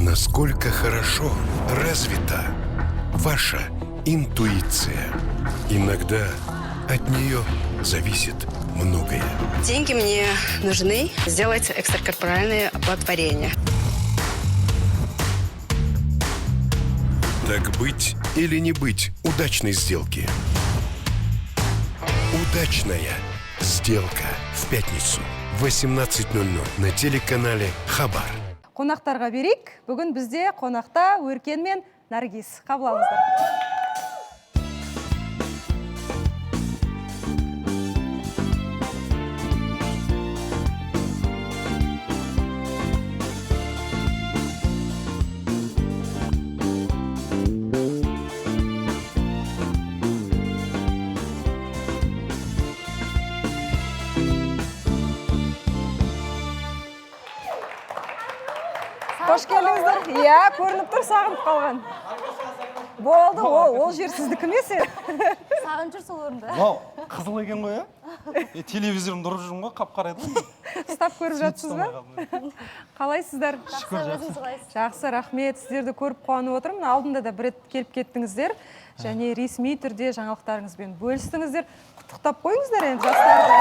Насколько хорошо развита ваша интуиция. Иногда от нее зависит многое. Деньги мне нужны сделать экстракорпоральное оплодотворение. Так быть или не быть удачной сделки? Удачная сделка в пятницу в 18:00 на телеканале Хабар. Қонақтарға берейік. Бүгін бізде қонақта Өркен мен Наргиз. Қабыл алыңыздар. Қош келдіңіздер. Иә, көрініп тұр, сағынып қалған. Болды, ол жер сіздікі ме сен? Сағын жүр сол орында. Мынау қызыл екен ғой, ә? Телевизорымды ұрып жүрмін ғой, қап қарайды. Ұстап көріп жатсыз ба? Қалайсыздар? Жақсы, рахмет. Сіздерді көріп қуанып отырмын. Алдында да бір рет келіп кеттіңіздер. Және ресми түрде жаңалықтарыңызбен бөлістіңіздер. Құттықтап қойыңыздар енді жастарды.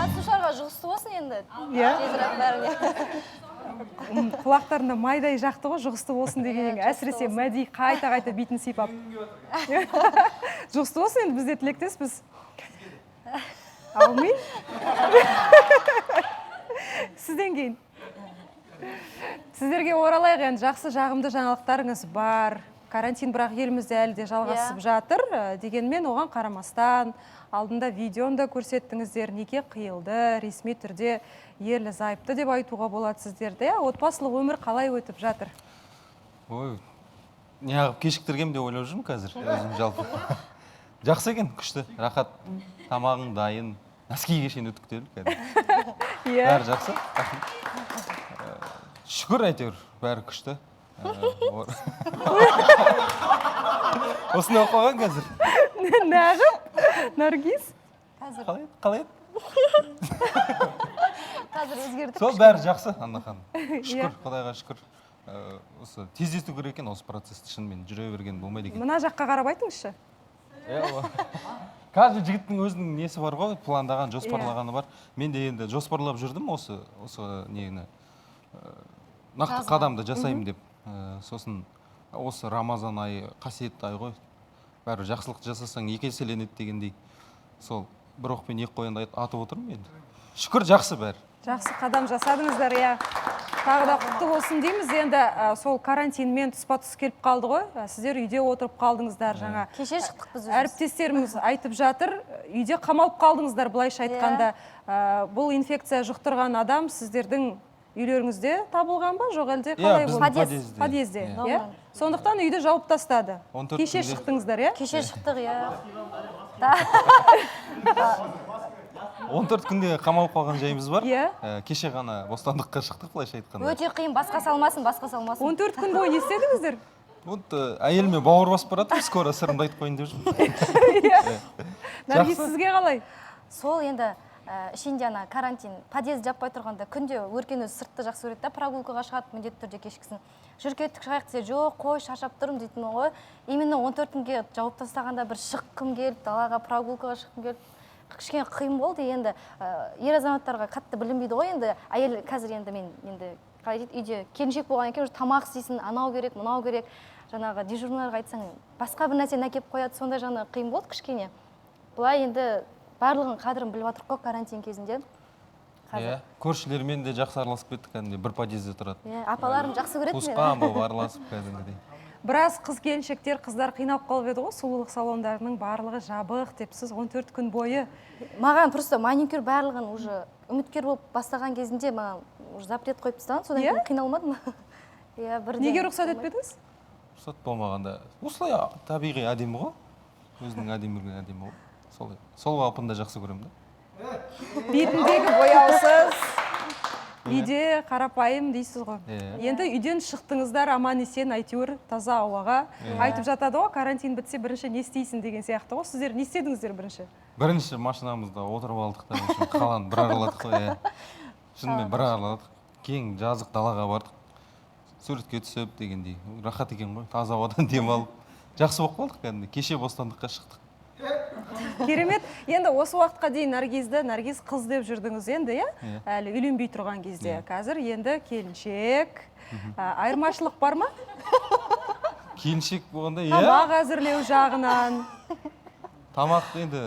Қатысушыларға жұғысты болсын енді. Иә. Тезірек бәріне. Құлақтарында майдай жақты ғой, жұғысты болсын деген. Әсіресе мәди қайта-қайта бетін сипап. Жұғысты болсын енді, біз де тілектеспіз. Аумин. Сізден кейін. Сіздерге оралайық енді, жақсы жағымды жаңалықтарыңыз бар. Карантин бірақ елімізде әлі де жалғасып жатыр. Дегенмен оған қарамастан, алдында видеоны да көрсеттіңіздер, неке қиылды, ресми түрде ерлі зайыпты деп айтуға болады сіздерді. Отбасылық өмір қалай өтіп жатыр? Ой, неғып кешіктіргем деп ойлап жүрмін қазір, өзім жалпы. Жақсы екен, күшті, рахат, тамағың дайын, носкиге шейін үтіктеліп кәдімгі. Бәрі жақсы. Шүкір әйтеуір, бәрі күшті. Осыны оқыған қазір. Нағып? Наргиз? Қалай? Қазір өзгердік. Сол бәрі жақсы, Анна ханым. Шүкір, Құдайға шүкір. Осы тездету керек екен, осы процессті шынымен жүре берген болмайды екен. Мына жаққа қарап айтыңызшы. Каждый жігіттің өзінің несі бар ғой, пландаған, жоспарлағаны бар. Мен де енді жоспарлап жүрдім осы нені нақты қадамды жасаймын деп. Сосын осы Рамазан айы қасиетті ай ғой. Бәрі жақсылық жасасаң екі еселенеді дегендей. Сол бір оқпен екі қоянды атып отырмын енді. Шүкір жақсы бәрі. Жақсы қадам жасадыңыздар, иә. Тағы да құтты болсын дейміз. Енді сол карантинмен тұспа-тұс келіп қалды ғой. Сіздер үйде отырып қалдыңыздар жаңа. Кеше шықтық біз өзіміз. Әріптестеріміз айтып жатыр, үйде қамалып қалдыңыздар былайша айтқанда. Бұл инфекция жұқтырған адам сіздердің үйлеріңізде табылған ба, жоқ әлде қалай болды? Подъезде. Сондықтан үйді жауып тастады. Кеше шықтыңыздар, иә? Кеше шықтық, иә. 14 күнде қамалып қалған жайымыз бар. Кеше ғана бостандыққа шықтық, былайша айтқанда. Өте қиын, басқа салмасын. 14 күн бойы не істедіңіздер? Әйеліме бауыр басып барады, скоро сырымды айтып қойын деп жүрмін. Наргиз, сізге қалай? Сол енді ішінде ана карантин, подъезд жаппай тұрғанда күнде Өркен өзі сыртты жақсы көреді, прогулкаға шығады, міндетті түрде кешкісін. Жүркеттік шығайық десе, жоқ, қой, шаршап тұрмын дейтін ғой. Именно 14 күнге жауып тастағанда бір шыққым келіп, далаға прогулкаға шыққым келіп, кішкене қиын болды. Енді ер азаматтарға қатты білінбейді ғой, енді әйел қазір енді мен енді қалай дейді, үйде келіншек болған екен, тамақ істейсің, анау керек, мынау керек. Жаңағы дежурныйларға айтсаң, басқа бір нәрсені әкеліп қояды, сонда жаңа қиын болды кішкене. Бұлай енді барлығын қадірін біліп жатырық қой карантин кезінде. Көршілермен де жақсы араласып кеттік, кәдімгідей бір подъезде тұрады. Апаларым жақсы көреді мені. Туысқан болып араласып кәдімгідей. Біраз қыз-келіншектер, қыздар қиналып қалып еді ғой, сұлулық салондарының барлығы жабық деп, сіз 14 күн бойы. Маған просто маникюр барлығын уже үміткер болып бастаған кезінде маған запрет қойып тастаған, содан кейін қиналмадым. Неге рұқсат етпедіңіз? Рұқсат болмағанда. Осылай табиғи әдемі ғой. Өзінің әдемі ғой. Сол қалпында жақсы көремін да. Бетіндегі бояусыз, үйде қарапайым дейсіз ғой. Енді үйден шықтыңыздар, аман есен, әйтеуір таза ауаға. Айтып жатады ғой, карантин бітсе бірінші не істейсің деген сияқты ғой. Сіздер не істедіңіздер бірінші? Бірінші машинамызда отырып алдық та, қаланы бір араладық қой. Шынымен бір араладық. кең жазық далаға бардық. Суретке түсіп дегендей. Рахат екен ғой, таза ауадан демалып. Жақсы болып қалдық кәдімгі. Кеше бостандыққа шықтық. Керемет. Енді осы уақытқа дейін Наргиз қыз деп жүрдіңіз енді, иә? Әлі үйленбей тұрған кезде. Қазір енді келіншек. Айырмашылық бар ма? Келіншек болғанда, иә. Тамақ әзірлеу жағынан. Тамақ енді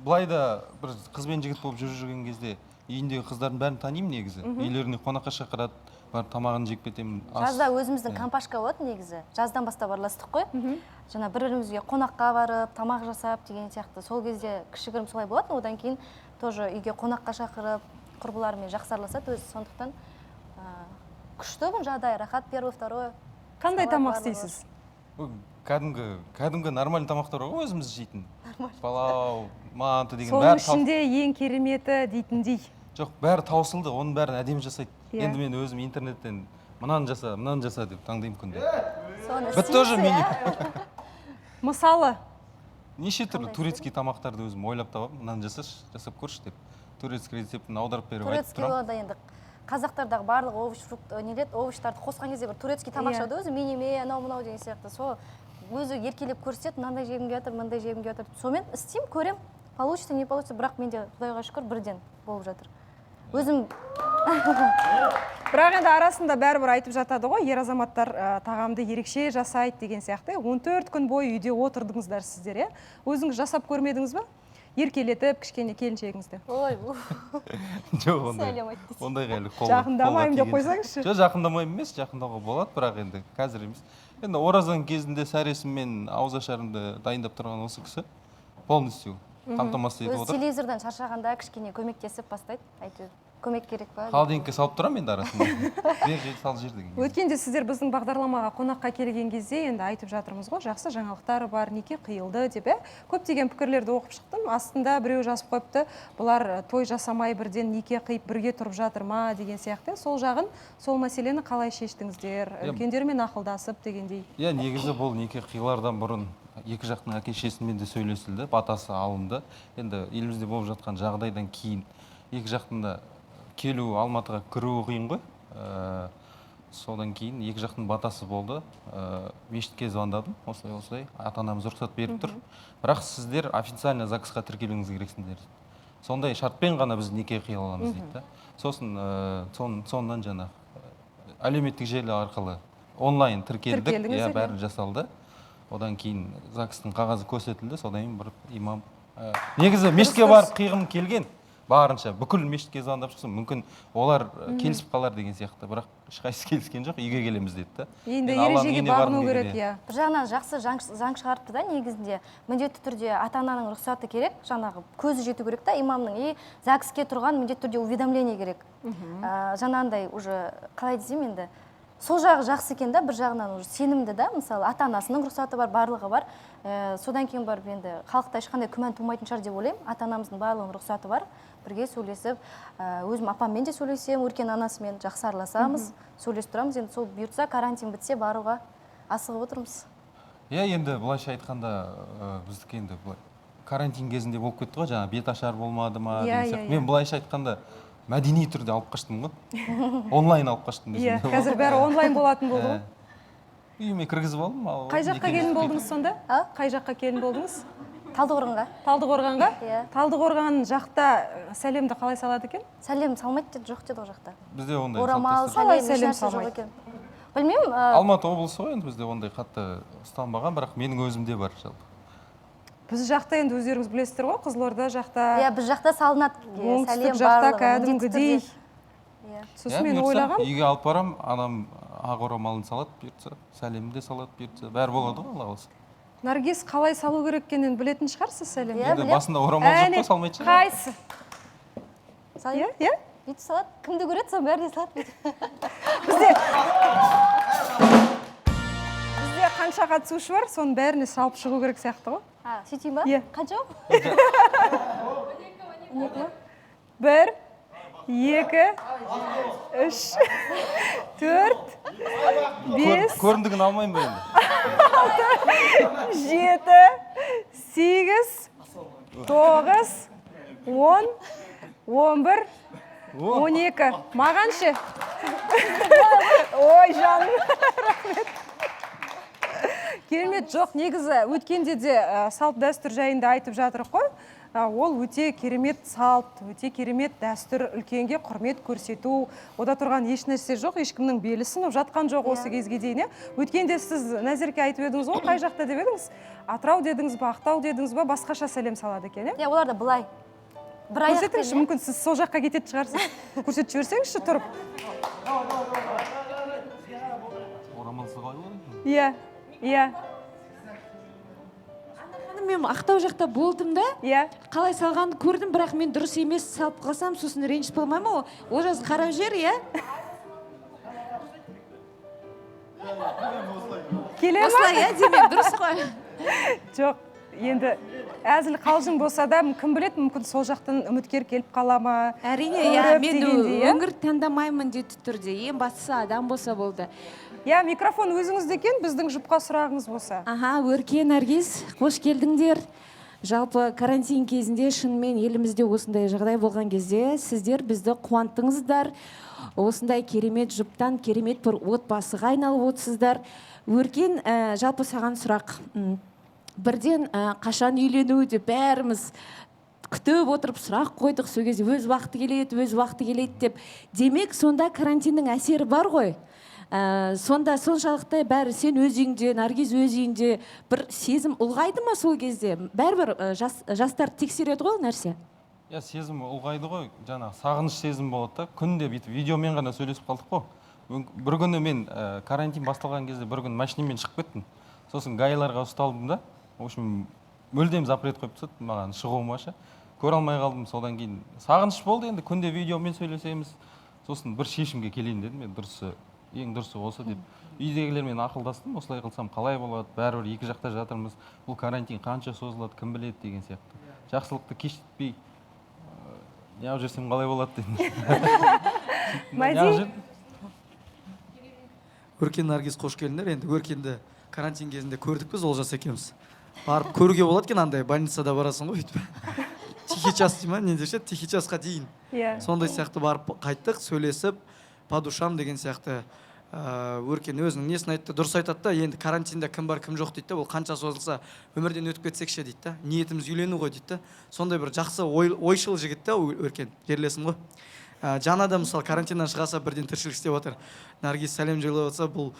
былайда бір қыз бен жігіт болып жүрген кезде үйіндегі қыздардың бәрін танимын негізі. Үйлеріне қонаққа шақырады, бар тамағын жеп кетемін. Жазда өзіміздің компашка болады негізі. Жаздан бастап араластық қой. Жаңа бір-бірімізге қонаққа барып, тамақ жасап деген сияқты. Сол кезде кішігірім солай болатын. Одан кейін тоже үйге қонаққа шақырып, құрбыларымен жақсы араласады өзі. Сондықтан күшті бұл жағдай, рахат первый, второй. Қандай тамақ істейсіз? Кәдімгі нормальный тамақтар ғой өзіміз жейтін. Палау, манты деген Соның бәрі ішінде ең кереметі дейтіндей. жоқ, бәрі таусылды, оның бәрін әдемі жасайды. Енді мен өзім интернеттен мынаны жаса деп таңдаймын күнде. Бітті уже меню. Мысалы? Неше түрлі турецкий тамақтарды өзім ойлап табамын. Мынаны жасап көрші деп. Турецкий рецептін аударып беріп айтып турецкий тұрамын. болғанда енді қазақтардағы барлық овощтарды қосқан кезде бір турецкий тамақ шығады өзі, менеме, анау-мынау деген сияқты. Сол өзі еркелеп көрсетеді, мынандай жегім келіп жатыр, мынандай жегім келіп жатыр. Сонымен істеймін, көрем. Получится, не получится, бірақ менде Құдайға шүкір бірден болып жатыр. Өзім Бірақ енді арасында бәрібір айтып жатады ғой, ер азаматтар тағамды ерекше жасайды деген сияқты. 14 күн бойы үйде отырдыңыздар сіздер, иә? Өзіңіз жасап көрмедіңіз ба? Еркелетіп, кішкене келіншегіңізді. ой, Жоқ, сәлем айттыңыз. ондайға әлі қолға Жақындамаймын деп қойсаңызшы. Жоқ, жақындамаймын емес, жақындауға болады, бірақ енді қазір емес. Енді оразаның кезінде сәресіммен ауызашарымды дайындап тұрған осы кісі полностью қамтамасыз етіп Өзі отыр. телевизордан шаршағанда кішкене көмектесіп бастайды. Әйтеуір көмек керек па? Холодильникке салып тұрамын енді арасында. Сал жер деген. Өткенде сіздер біздің бағдарламаға қонаққа келген кезде енді айтып жатырмыз ғой, жақсы жаңалықтар бар, неке қиылды деп, көптеген пікірлерді оқып шықтым. Астында біреу жазып қойыпты, бұлар той жасамай бірден неке қиып бірге тұрып жатыр ма деген сияқты. Сол жағын, сол мәселені қалай шештіңіздер, үлкендермен ақылдасып дегендей. Иә, негізі бұл неке қиылардан бұрын екі жақтың әке-шешесімен де сөйлесілді, батасы алынды. Енді елімізде болып жатқан жағдайдан кейін екі жақтың да келу, Алматыға кіруі қиын ғой. Содан кейін екі жақтың батасы болды. Мешітке звондадым, осылай, ата-анамыз рұқсат беріп тұр. Бірақ сіздер официально ЗАГСқа тіркелуіңіз керексіңдер. Сондай шартпен ғана біз неке қия аламыз дейді. Сосын соңынан жаңа әлеуметтік желі арқылы онлайн тіркелдік, бәрі жасалды. Одан кейін ЗАГСтың қағазы көрсетілді, содан кейін бір имам. Негізі мешітке барып қиғым келген. Барынша бүкіл мешітке звондап шықсын, мүмкін олар келісіп қалар деген сияқты, бірақ ешқайсысы келіскен жоқ, үйге келеміз деді. Енді ережеге бағыну керек, иә. Бір жағынан жақсы заң шығарыпты да, негізінде міндетті түрде ата-ананың рұқсаты керек, жаңағы көзі жету керек та, имамның ЗАГСке тұрған міндетті түрде уведомление керек. Жаңағындай уже қалай десем енді сол жағы жақсы екен да, бір жағынан уже сенімді да, мысалы ата-анасының рұқсаты бар, барлығы бар. Содан кейін барып енді халықта ешқандай күмән тумайтын шығар деп ойлаймын. Ата-анамыздың барлығының рұқсаты бар. Бірге сөйлесіп, өзім апаммен де сөйлесем, өркен анасымен жақсы араласамыз, сөйлесіп тұрамыз. Енді сол бұйыртса, карантин бітсе баруға асығып отырмыз. Иә, енді былайша айтқанда, біздікі енді карантин кезінде болып кетті ғой, жаңа беташар болмады ма деген сияқты. Мен былайша айтқанда мәдени түрде алып қаштым ғой. Онлайн алып қаштым. Иә, қазір бәрі онлайн болатын болды ғой. Үйіме кіргізіп алдым. Қай жаққа келін болдыңыз сонда? Қай жаққа келін болдыңыз? Талдықорғанға. Талдықорғанға? Иә. Талдықорған жақта сәлемді қалай салады екен? Сәлем салмайды деді, жоқ деді ол жақта. Бізде ондай орамал, сәлем салмайды. Білмеймін. Алматы облысы ғой, енді бізде ондай қатты ұстанбаған, бірақ менің өзімде бар жалпы. Біз жақта енді өздеріңіз білесіздер ғой, Қызылорда жақта. Иә, біз жақта салынады. Оңтүстік жақта кәдімгідей. Сосын мен ойлағам. Үйге алып барам, анам ақ орамалын салады, бұйыртса, сәлемді де салады, бұйыртса, бәрі болады ғой, Алла қаласа. Наргиз қалай салу керек екенін білетін шығарсыз сәлем. Енді басында орамал жоқ қой, салмайды шығар. Қайсы? Иә? Бүйтіп салады. Кімді көреді, соның бәріне салады. Бізде қанша қатысушы бар, соның бәріне салып шығу керек сияқты ғой. Сөйтейін ба? Иә. Қанша? 1, 2, 3, 4, 5, көріндігін алмайын ба енді? 7, 8, 9, 10, 11, 12. Маған ше? Ой, жаным. Керемет. Жоқ, негізі өткенде де салт дәстүр жайында айтып жатырық қой. Ол өте керемет салт, өте керемет дәстүр, үлкенге құрмет көрсету. Ода тұрған еш нәрсе жоқ, ешкімнің белі сынып жатқан жоқ осы кезге дейін. Өткенде сіз Назерке айтып едіңіз ғой, қай жақта деп едіңіз? Атырау дедіңіз ба, Ақтау дедіңіз ба, басқаша сәлем салады екен, иә? Олар да былай. Бір аяқпен. Көрсетіңізші, мүмкін сіз сол жаққа кететін шығарсыз. Көрсетіп жіберсеңізші тұрып. Орамалсыз қалай болады? Иә, иә. Мен Ақтау жақта болдым да, Иә. қалай салғанды көрдім, бірақ мен дұрыс емес салып қалсам, сосын ренжіп болмай ма? Олжас қарап жер, иә? Келе ма? Осылай, иә, демек дұрыс қой. Жоқ, енді әзіл қалжың болса да, кім білет, мүмкін сол жақтан үміткер келіп қала ма? Әрине, иә, мен өңір таңдамаймын міндетті түрде. Ең бастысы адам болса болды. Иә, микрофон өзіңізде екен, біздің жұпқа сұрағыңыз болса. Аха, Өркен, Наргиз, қош келдіңдер. Жалпы карантин кезінде шынымен елімізде осындай жағдай болған кезде сіздер бізді қуанттыңыздар. Осындай керемет жұптан керемет бір отбасыға айналып отырсыздар. Өркен, жалпы саған сұрақ. Бірден қашан үйлену деп бәріміз күтіп отырып сұрақ қойдық, сол кезде өз уақыты келеді деп. Демек, сонда карантиннің әсері бар ғой. Сонда соншалықты бәрі сен өз үйіңде, Наргиз өз үйінде бір сезім ұлғайды ма сол кезде? Бәрібір жастар тексереді ғой нәрсе? Иә, сезім ұлғайды ғой, жаңа сағыныш сезім болады да. Күнде бүйтіп видеомен ғана сөйлесіп қалдық қой. Бір күні мен карантин басталған кезде бір күн машинемен шығып кеттім. Сосын гаиларға ұсталдым да. В общем, мүлдем запрет қойып тастады маған шығуыма ше. Көре алмай қалдым. Содан кейін сағыныш болды, енді күнде видеомен сөйлесеміз. Сосын бір шешімге келейін дедім. Мен ең дұрысы осы деп. Үйдегілермен ақылдастым, осылай қылсам қалай болады? Бәрібір екі жақта жатырмыз. Бұл карантин қанша созылады, кім біледі деген сияқты. Жақсылықты кештетпей неғып жүрсем қалай болады дедім. Мәди? Өркен, Наргиз, қош келдіңдер. Енді Өркенді карантин кезінде көрдік біз Олжас екеуміз. Барып көруге болады екен, андай больницада барасың ғой өйтіп. Тихий час дей ма, не десе, тихий часқа дейін. Сондай сияқты барып қайттық, сөйлесіп, по душам деген сияқты. Өркен өзінің несін айтты, дұрыс айтады да, енді карантинда кім бар, кім жоқ дейді, ол қанша созылса өмірден өтіп кетсекші дейді да, ниетіміз үйлену ғой дейді. Сондай бір жақсы ойшыл жігіт та Өркен, жерлесім ғой. Жана да мысалы карантиннан шығаса бірден тіршілік істеп отыр. Наргиз сәлем жолдап отса, бұл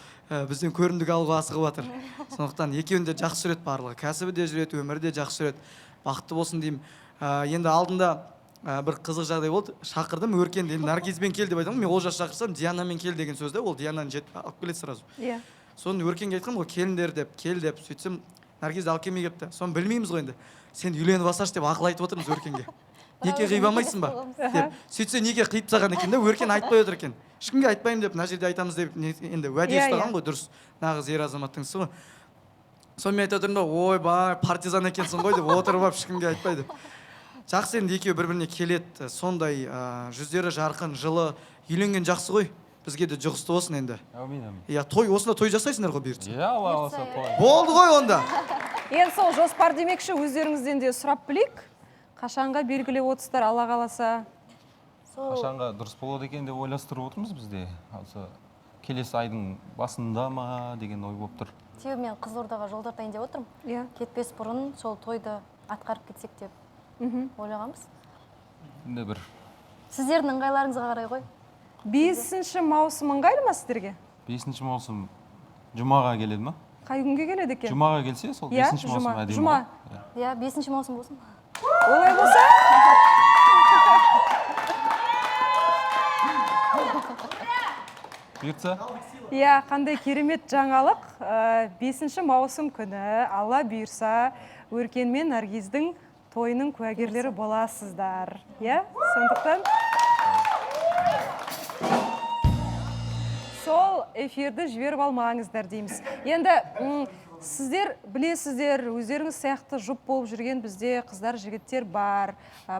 бізден көрімдік алуға асығып отыр. Сондықтан екеуінде жақсы жүреді барлығы. Кәсібі де жүреді, өмірі де жақсы жүреді. Бақытты болсын деймін. Енді алдында бір қызық жағдай болды. Шақырдым Өркенді, енді Наргизбен кел деп айтамын. Мен Олжас шақырсам, Дианамен кел деген сөзді, ол Диананы жетіп алып келеді сразу. Иә. Соны Өркенге айтқам ғой, келіңдер деп, кел деп, сөйтсем Наргизді алып келмей келіпті. Соны білмейміз ғой енді. Сен үйленіп алсашы деп ақыл айтып отырмыз Өркенге. Неке қиып алмайсың ба деп. Сөйтсе неке қиып тастаған екен да, Өркен айтпай отыр екен. Ешкімге айтпаймын деп, мына жерде айтамыз деп енді уәде ұстаған ғой, дұрыс. Нағыз ер азаматтың ісі ғой. Сонымен айтып отырмын да, ойбай, партизан екенсің ғой деп отырып алып ешкімге айтпай деп. Жақсы, енді екеуі бір-біріне келеді. Сондай жүздері жарқын, жылы, үйленген жақсы ғой. Бізге де жұғысты болсын енді. Әумин, әумин. Иә, осында той жасайсыңдар ғой бұйыртса. Иә, Алла қаласа той. Болды ғой онда. Енді сол жоспар демекші, өздеріңізден де сұрап білейік. Қашанға белгілеп отырсыздар, Алла қаласа? Қашанға дұрыс болады екен деп ойластырып отырмыз бізде. Осы келесі айдың басында ма деген ой болып тұр. Мен Қызылордаға жол тартайын деп отырмын. Иә. Кетпес бұрын сол тойды атқарып кетсек деп ойлағанбыз. Енді бір. Сіздердің ыңғайларыңызға қарай ғой. 5 маусым ыңғайлы ма сіздерге? 5 маусым жұмаға келеді ма? Қай күнге келеді екен? Жұмаға келсе, сол 5 маусым әдемі. Жұма. Иә, 5 маусым болсын. Олай болса? Бұйыртса? Иә, қандай керемет жаңалық. 5 маусым күні Алла бұйырса Өркен мен Наргиздің тойының куәгерлері боласыздар. Иә, сондықтан сол эфирді жіберіп алмаңыздар дейміз. Енді сіздер білесіздер, өздеріңіз сияқты жұп болып жүрген бізде қыздар, жігіттер бар.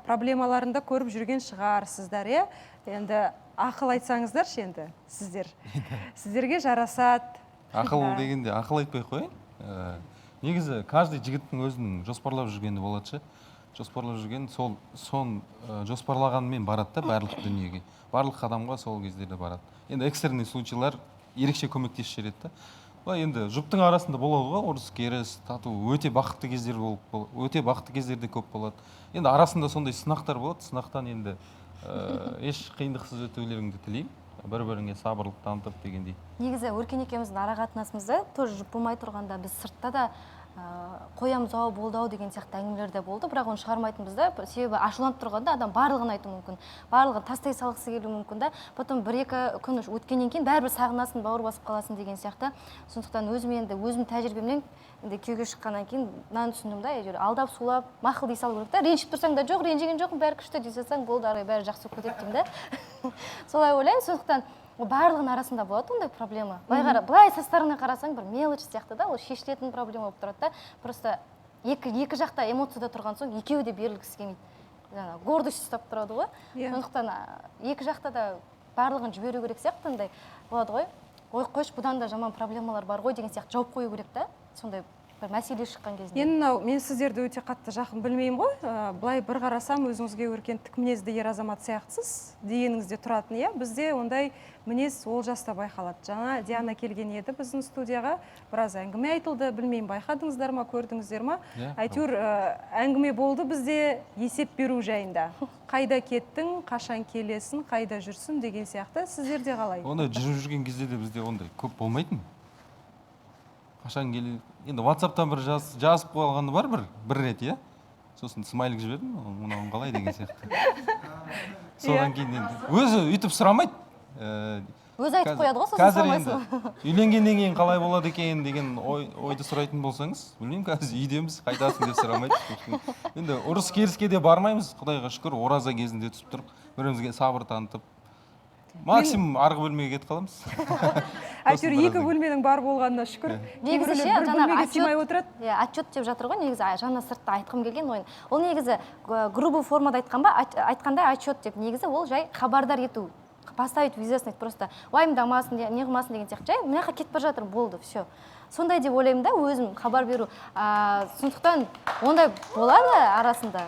Проблемаларында көріп жүрген шығарсыздар, иә? Енді ақыл айтсаңыздар енді сіздер. Сіздерге жарасады. Ақыл дегенде ақыл айтпай қойын. Негізі, каждый жігіттің өзінің жоспарлап жүргені болады ше. жоспарлап жүрген сон жоспарлағанмен барады да барлық дүниеге. Барлық адамға сол кездерде барады. Енді экстренный случайлар ерекше көмектесіп жібереді да. Былай енді жұптың арасында болады ғой, ұрыс керіс, тату, өте бақытты кездер болып, өте бақытты кездерде көп болады. Енді арасында сондай сынақтар болады. Сынақтан енді еш қиындықсыз өтулеріңді тілеймін. Бір-біріңе сабырлық танытып дегендей. Негізі Өркен екеуміздің ара қатынасымызда тоже жұп болмай тұрғанда біз сыртта да қоямыз ау болды ау деген сияқты әңгімелер де болды, бірақ оны шығармайтынбыз да, себебі ашуланып тұрғанда адам барлығын айтуы мүмкін, барлығын тастай салғысы келуі мүмкін да, потом 1-2 күн өткеннен кейін бәрібір сағынасың, бауыр басып қаласың деген сияқты. Сондықтан өзім тәжірибемнен енді күйеуге шыққаннан кейін мынаны түсіндім да, алдап сулап мақұл дей салу керек та, ренжіп тұрсаң да жоқ, ренжіген жоқпын, бәрі күшті дей салсаң болды, ары бәрі жақсы болып кетеді деймін да. Солай ойлаймын. Сондықтан барлығының арасында болады ондай проблема. Былай со стороны қарасаң бір мелочь сияқты да, ол шешілетін проблема болып тұрады да. Просто екі жақта эмоцияда тұрған соң екеуі де берілгісі келмейді. Гордость ұстап тұрады ғой. Сондықтан екі жақта да барлығын жіберу керек сияқты андай болады ғой. Ой, қойшы, бұдан да жаман проблемалар бар ғой деген сияқты жауап қою керек та. Сондай бір мәселе шыққан кезінде. Енді мен сіздерді өте қатты жақын білмеймін ғой. Былай бір қарасам өзіңізге өркендік мінезді ер азамат сияқтысыз дегеніңізде тұратын, иә. Бізде ондай мінез ол жаста байқалады. Жаңа Диана келген еді біздің студияға, біраз әңгіме айтылды, білмеймін, байқадыңыздар ма, көрдіңіздер ма? Әйтеуір әңгіме болды бізде есеп беру жайында. Қайда кеттің, қашан келесің, қайда жүрсің деген сияқты. Сіздерде қалай? Онда жүріп жүрген кезде де бізде ондай көп болмайтын. Қашан келе, енді WhatsApp-тан бір жазып қойғаны бар бір рет, иә. Сосын смайлик жібердім, мынауын қалай деген сияқты. Содан кейін енді өзі үйтіп сұрамайды. Өзі айтып қояды ғой, сосын қазір енді үйленгеннен кейін қалай болады екен деген ойды сұрайтын болсаңыз, білмеймін, қазір үйдеміз, қайтасың деп сұрамайды. Енді ұрыс керіске де бармаймыз, Құдайға шүкір, ораза кезінде түсіп тұрып, бірімізге сабыр танытып, максимум арғы бөлмеге кетіп қаламыз. Әйтеуір екі бөлменің бар болғанына шүкір. Негізі ше, жаңағы отчет деп жатыр ғой, негізі жаңа сыртта айтқым келген ойын. Ол негізі грубый формада айтқанда отчет деп, негізі ол жай хабардар ету. Поставить в известность, просто уайымдамасын, неғылмасын деген сияқты. Жай, мына жаққа кетіп бара жатыр, болды, все. Сондай деп ойлаймын да, өзім хабар беру. Сондықтан ондай болады арасында.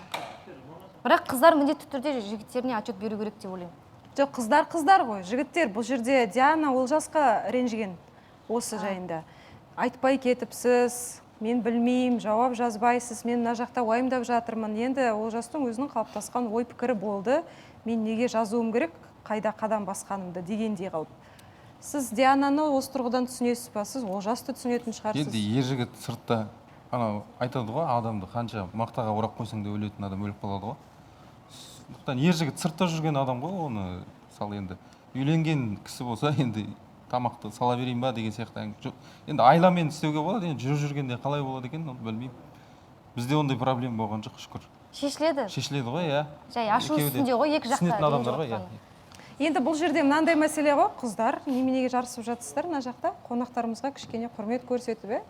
Бірақ қыздар міндетті түрде жігіттеріне отчет беру керек деп ойлаймын. Жоқ, қыздар ғой, жігіттер. Бұл жерде Диана Олжасқа ренжіген осы жайында. Айтпай кетіпсіз, мен білмеймін, жауап жазбайсыз, мен мына жақта уайымдап жатырмын. Енді Олжастың өзінің қалыптасқан ой пікірі болды. Мен неге жазуым керек, қайда қадам басқанымды дегендей қалып. Сіз Диананы осы тұрғыдан түсінесіз ба? Сіз Олжасты түсінетін шығарсыз. Енді ер жігіт сыртта айтады ғой, адамды қанша мақтаға орап қойсаң да өлетін адам өліп қалады ғой. Сондықтан ер жігіт сыртта жүрген адам ғой, оны мысалы енді үйленген кісі болса енді тамақты сала берейін ба деген сияқты. Енді айламен істеуге болады, енді жүргенде қалай болады екен, оны білмеймін. Бізде ондай проблема болған жоқ, шүкір. Шешіледі ғой, иә. Жай ашу үстінде ғой, екі жақта. Түсінетін адамдар ғой, иә. Енді бұл жерде мынандай мәселе ғой, қыздар, неменеге жарысып жатсыздар мына жақта? Қонақтарымызға кішкене құрмет көрсетіп,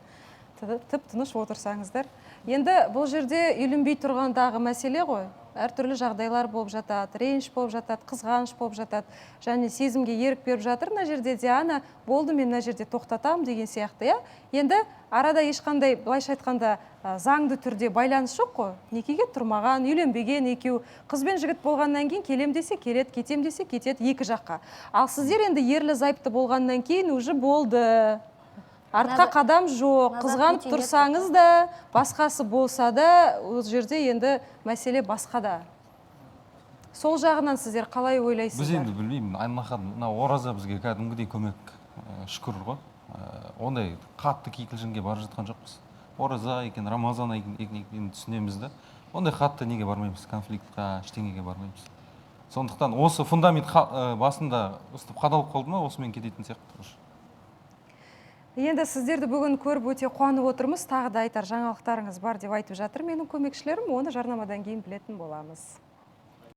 тып-тыныш отырсаңыздар. Енді бұл жерде үйленбей тұрғандағы мәселе ғой. Әртүрлі жағдайлар болып жатады, реніш болып жатады, қызғаныш болып жатады, және сезімге ерік беріп жатыр. Мына жерде Диана, болды, мен мына жерде тоқтатамын деген сияқты, иә. Енді арада ешқандай, былайша айтқанда, заңды түрде байланыс жоқ қой. Некеге тұрмаған, үйленбеген екеу, қыз бен жігіт болғаннан кейін келем десе келеді, кетем десе кетеді екі жаққа. Ал сіздер енді ерлі зайыпты болғаннан кейін уже болды. Артқа қадам жоқ, қызғанып тұрсаңыз да, басқасы болса да, ол жерде енді мәселе басқада. Сол жағынан сіздер қалай ойлайсыздар? Біз енді білмеймін, мына ораза бізге кәдімгідей көмек, шүкір ғой. Ондай қатты кикілжіңге бара жатқан жоқпыз. Ораза екен, Рамазан екен түсінеміз да. Ондай қатты неге бармаймыз, конфликтқа, ештеңеге бармаймыз. Сондықтан осы фундамент басында ұстып қадалып қалды ма, осымен кететін сияқты. Енді сіздерді бүгін көріп өте қуанып отырмыз. Тағы да айтар жаңалықтарыңыз бар деп айтып жатыр менің көмекшілерім. Оны жарнамадан кейін білетін боламыз.